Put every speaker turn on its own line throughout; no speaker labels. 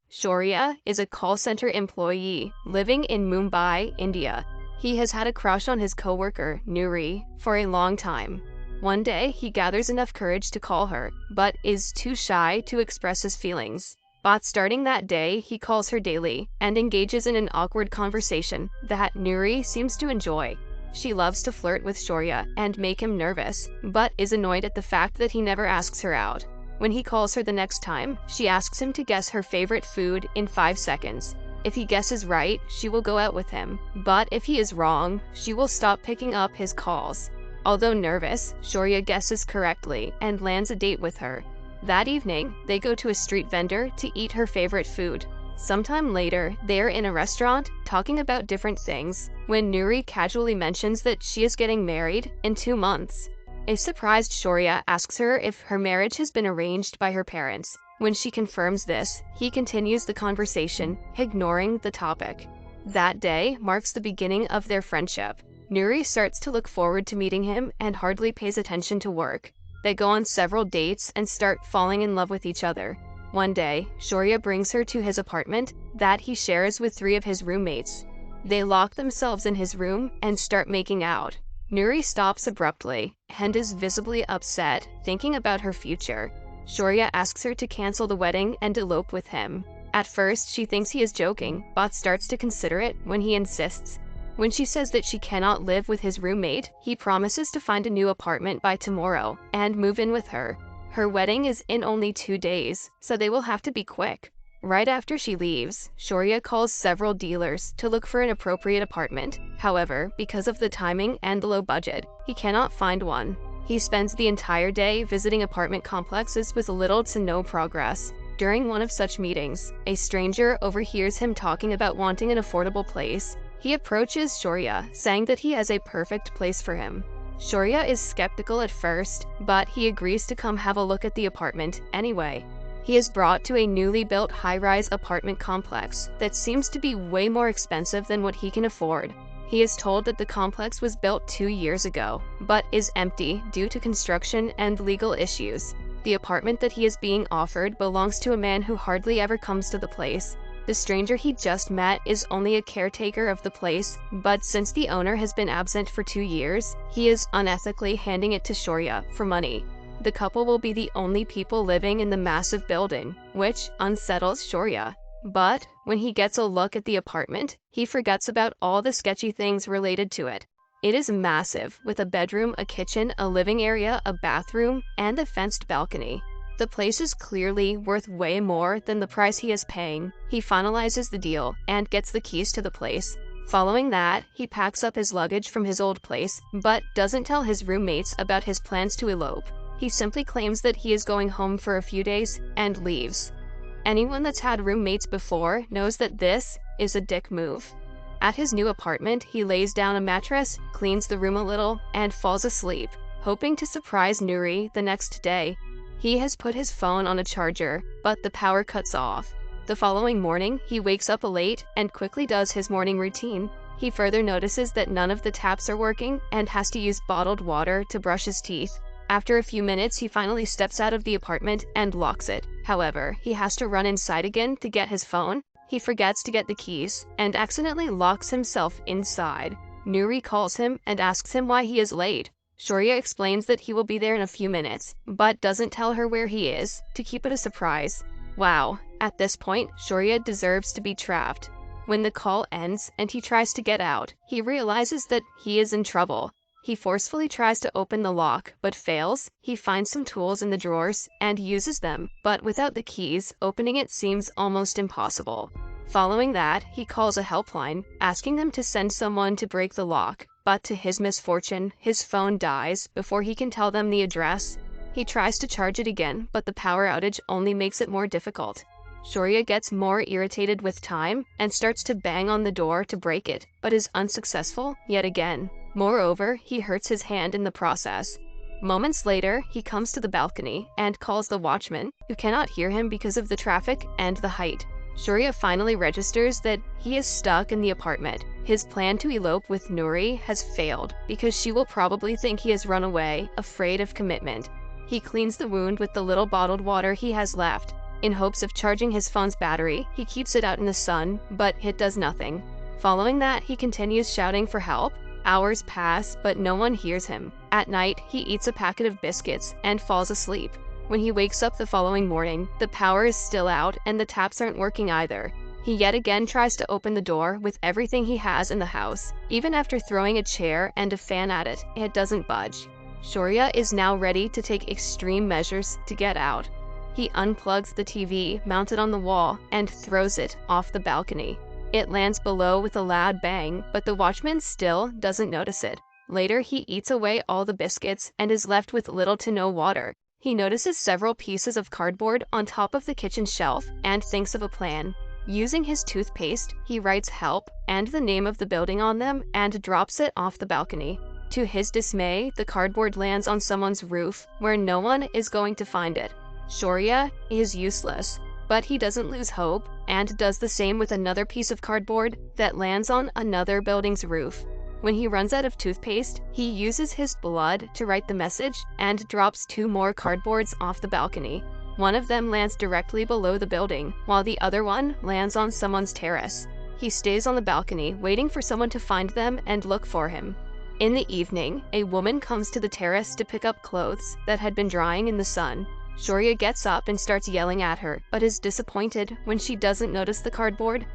Shaurya is a call center employee living in Mumbai, India. He has had a crush on his coworker, Nuri, for a long time. One day, he gathers enough courage to call her, but is too shy to express his feelings. But starting that day, he calls her daily and engages in an awkward conversation that Nuri seems to enjoy. She loves to flirt with Shaurya and make him nervous, but is annoyed at the fact that he never asks her out. When he calls her the next time, she asks him to guess her favorite food in 5 seconds. If he guesses right, she will go out with him, but if he is wrong, she will stop picking up his calls. Although nervous, Shaurya guesses correctly and lands a date with her. That evening, they go to a street vendor to eat her favorite food. Sometime later, they are in a restaurant talking about different things when Nuri casually mentions that she is getting married in 2 months. A surprised Shaurya asks her if her marriage has been arranged by her parents. When she confirms this, he continues the conversation, ignoring the topic. That day marks the beginning of their friendship. Nuri starts to look forward to meeting him and hardly pays attention to work. They go on several dates and start falling in love with each other. One day, Shaurya brings her to his apartment that he shares with 3 of his roommates. They lock themselves in his room and start making out. Nuri stops abruptly and is visibly upset, thinking about her future. Shaurya asks her to cancel the wedding and elope with him. At first, she thinks he is joking, but starts to consider it when he insists. When she says that she cannot live with his roommate, he promises to find a new apartment by tomorrow and move in with her. Her wedding is in only 2 days, so they will have to be quick. Right after she leaves, Shaurya calls several dealers to look for an appropriate apartment. However, because of the timing and the low budget, he cannot find one. He spends the entire day visiting apartment complexes with little to no progress. During one of such meetings, a stranger overhears him talking about wanting an affordable place. He approaches Shaurya, saying that he has a perfect place for him. Shaurya is skeptical at first, but he agrees to come have a look at the apartment anyway. He is brought to a newly built high-rise apartment complex that seems to be way more expensive than what he can afford. He is told that the complex was built 2 years ago, but is empty due to construction and legal issues. The apartment that he is being offered belongs to a man who hardly ever comes to the place. The stranger he just met is only a caretaker of the place, but since the owner has been absent for 2 years, he is unethically handing it to Shaurya for money. The couple will be the only people living in the massive building, which unsettles Shaurya. But when he gets a look at the apartment, he forgets about all the sketchy things related to it. It is massive, with a bedroom, a kitchen, a living area, a bathroom, and a fenced balcony. The place is clearly worth way more than the price he is paying. He finalizes the deal and gets the keys to the place. Following that, he packs up his luggage from his old place, but doesn't tell his roommates about his plans to elope. He simply claims that he is going home for a few days and leaves. Anyone that's had roommates before knows that this is a dick move. At his new apartment, he lays down a mattress, cleans the room a little, and falls asleep, hoping to surprise Nuri the next day. He has put his phone on a charger, but the power cuts off. The following morning, he wakes up late and quickly does his morning routine. He further notices that none of the taps are working and has to use bottled water to brush his teeth. After a few minutes, he finally steps out of the apartment and locks it. However, he has to run inside again to get his phone. He forgets to get the keys and accidentally locks himself inside. Nuri calls him and asks him why he is late. Shaurya explains that he will be there in a few minutes, but doesn't tell her where he is, to keep it a surprise. Wow, at this point, Shaurya deserves to be trapped. When the call ends and he tries to get out, he realizes that he is in trouble. He forcefully tries to open the lock, but fails. He finds some tools in the drawers and uses them, but without the keys, opening it seems almost impossible. Following that, he calls a helpline, asking them to send someone to break the lock, but to his misfortune, his phone dies before he can tell them the address. He tries to charge it again, but the power outage only makes it more difficult. Shaurya gets more irritated with time and starts to bang on the door to break it, but is unsuccessful yet again. Moreover, he hurts his hand in the process. Moments later, he comes to the balcony and calls the watchman, who cannot hear him because of the traffic and the height. Shaurya finally registers that he is stuck in the apartment. His plan to elope with Nuri has failed because she will probably think he has run away, afraid of commitment. He cleans the wound with the little bottled water he has left. In hopes of charging his phone's battery, he keeps it out in the sun, but it does nothing. Following that, he continues shouting for help. Hours pass, but no one hears him. At night, he eats a packet of biscuits and falls asleep. When he wakes up the following morning, the power is still out and the taps aren't working either. He yet again tries to open the door with everything he has in the house. Even after throwing a chair and a fan at it, it doesn't budge. Shaurya is now ready to take extreme measures to get out. He unplugs the TV mounted on the wall and throws it off the balcony. It lands below with a loud bang, but the watchman still doesn't notice it. Later, he eats away all the biscuits and is left with little to no water. He notices several pieces of cardboard on top of the kitchen shelf and thinks of a plan. Using his toothpaste, he writes help and the name of the building on them and drops it off the balcony. To his dismay, the cardboard lands on someone's roof where no one is going to find it. Shaurya is useless, but he doesn't lose hope and does the same with another piece of cardboard that lands on another building's roof. When he runs out of toothpaste, he uses his blood to write the message and drops 2 more cardboards off the balcony. One of them lands directly below the building, while the other one lands on someone's terrace. He stays on the balcony, waiting for someone to find them and look for him. In the evening, a woman comes to the terrace to pick up clothes that had been drying in the sun. Shaurya gets up and starts yelling at her, but is disappointed when she doesn't notice the cardboard.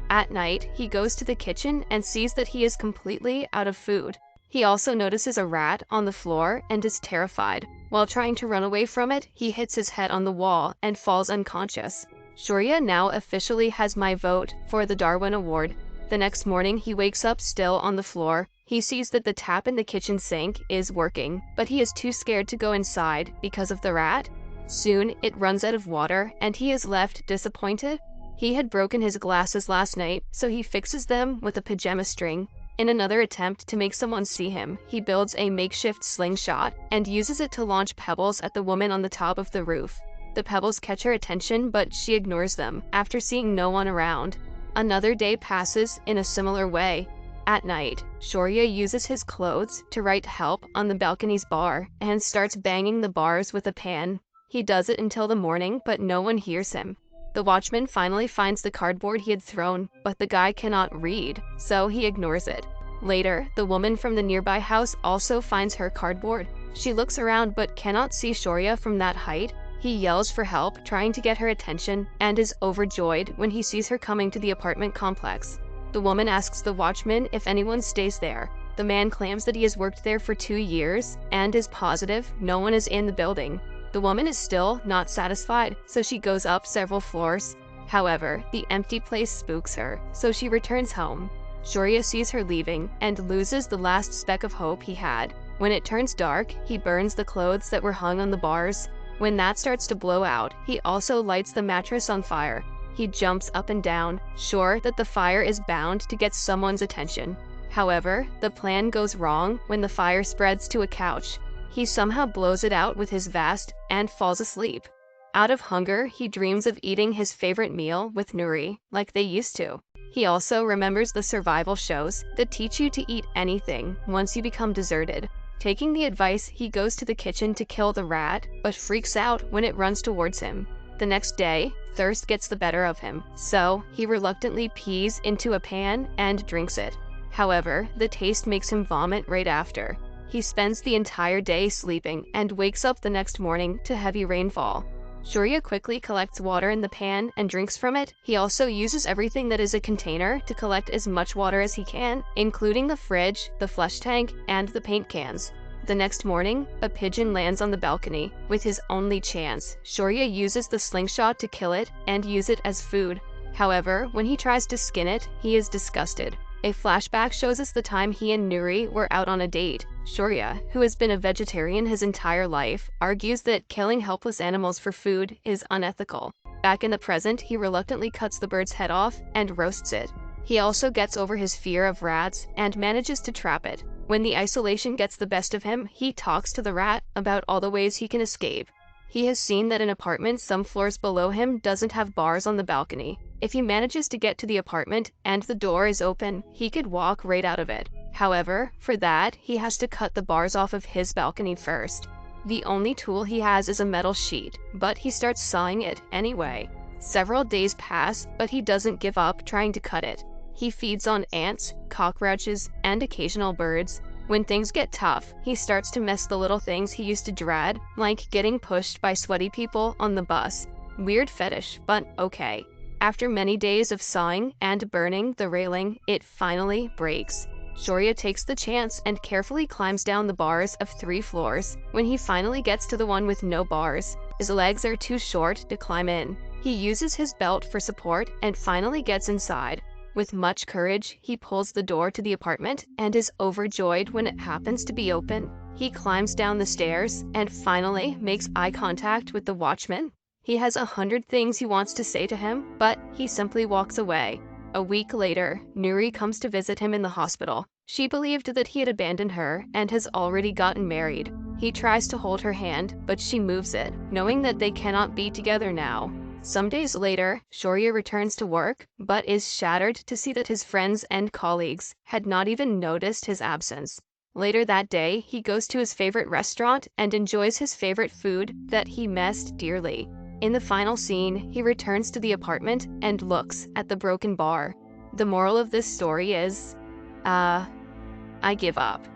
At night, he goes to the kitchen and sees that he is completely out of food. He also notices a rat on the floor and is terrified. While trying to run away from it, he hits his head on the wall and falls unconscious. Shaurya now officially has my vote for the Darwin Award. The next morning, he wakes up still on the floor. He sees that the tap in the kitchen sink is working, but he is too scared to go inside because of the rat. Soon, it runs out of water, and he is left disappointed. He had broken his glasses last night, so he fixes them with a pajama string. In another attempt to make someone see him, he builds a makeshift slingshot and uses it to launch pebbles at the woman on the top of the roof. The pebbles catch her attention, but she ignores them after seeing no one around. Another day passes in a similar way. At night, Shaurya uses his clothes to write help on the balcony's bar and starts banging the bars with a pan. He does it until the morning, but no one hears him. The watchman finally finds the cardboard he had thrown, but the guy cannot read, so he ignores it. Later, the woman from the nearby house also finds her cardboard. She looks around but cannot see Shaurya from that height. He yells for help, trying to get her attention, and is overjoyed when he sees her coming to the apartment complex. The woman asks the watchman if anyone stays there. The man claims that he has worked there for 2 years and is positive no one is in the building. The woman is still not satisfied, so she goes up several floors. However, the empty place spooks her, so she returns home. Shaurya sees her leaving and loses the last speck of hope he had. When it turns dark, he burns the clothes that were hung on the bars. When that starts to blow out, he also lights the mattress on fire. He jumps up and down, sure that the fire is bound to get someone's attention. However, the plan goes wrong when the fire spreads to a couch. He somehow blows it out with his vest and falls asleep. Out of hunger, he dreams of eating his favorite meal with Nuri, like they used to. He also remembers the survival shows that teach you to eat anything once you become deserted. Taking the advice, he goes to the kitchen to kill the rat, but freaks out when it runs towards him. The next day, thirst gets the better of him, so he reluctantly pees into a pan and drinks it. However, the taste makes him vomit right after. He spends the entire day sleeping and wakes up the next morning to heavy rainfall. Shaurya quickly collects water in the pan and drinks from it. He also uses everything that is a container to collect as much water as he can, including the fridge, the flush tank, and the paint cans. The next morning, a pigeon lands on the balcony. With his only chance, Shaurya uses the slingshot to kill it and use it as food. However, when he tries to skin it, he is disgusted. A flashback shows us the time he and Nuri were out on a date. Shaurya, who has been a vegetarian his entire life, argues that killing helpless animals for food is unethical. Back in the present, he reluctantly cuts the bird's head off and roasts it. He also gets over his fear of rats and manages to trap it. When the isolation gets the best of him, he talks to the rat about all the ways he can escape. He has seen that an apartment some floors below him doesn't have bars on the balcony. If he manages to get to the apartment and the door is open, he could walk right out of it. However, for that, he has to cut the bars off of his balcony first. The only tool he has is a metal sheet, but he starts sawing it anyway. Several days pass, but he doesn't give up trying to cut it. He feeds on ants, cockroaches, and occasional birds. When things get tough, he starts to miss the little things he used to dread, like getting pushed by sweaty people on the bus. Weird fetish, but okay. After many days of sawing and burning the railing, it finally breaks. Shaurya takes the chance and carefully climbs down the bars of 3 floors. When he finally gets to the one with no bars, his legs are too short to climb in. He uses his belt for support and finally gets inside. With much courage, he pulls the door to the apartment and is overjoyed when it happens to be open. He climbs down the stairs and finally makes eye contact with the watchman. He has 100 things he wants to say to him, but he simply walks away. A week later, Nuri comes to visit him in the hospital. She believed that he had abandoned her and has already gotten married. He tries to hold her hand, but she moves it, knowing that they cannot be together now. Some days later, Shaurya returns to work, but is shattered to see that his friends and colleagues had not even noticed his absence. Later that day, he goes to his favorite restaurant and enjoys his favorite food that he missed dearly. In the final scene, he returns to the apartment and looks at the broken bar. The moral of this story is, I give up.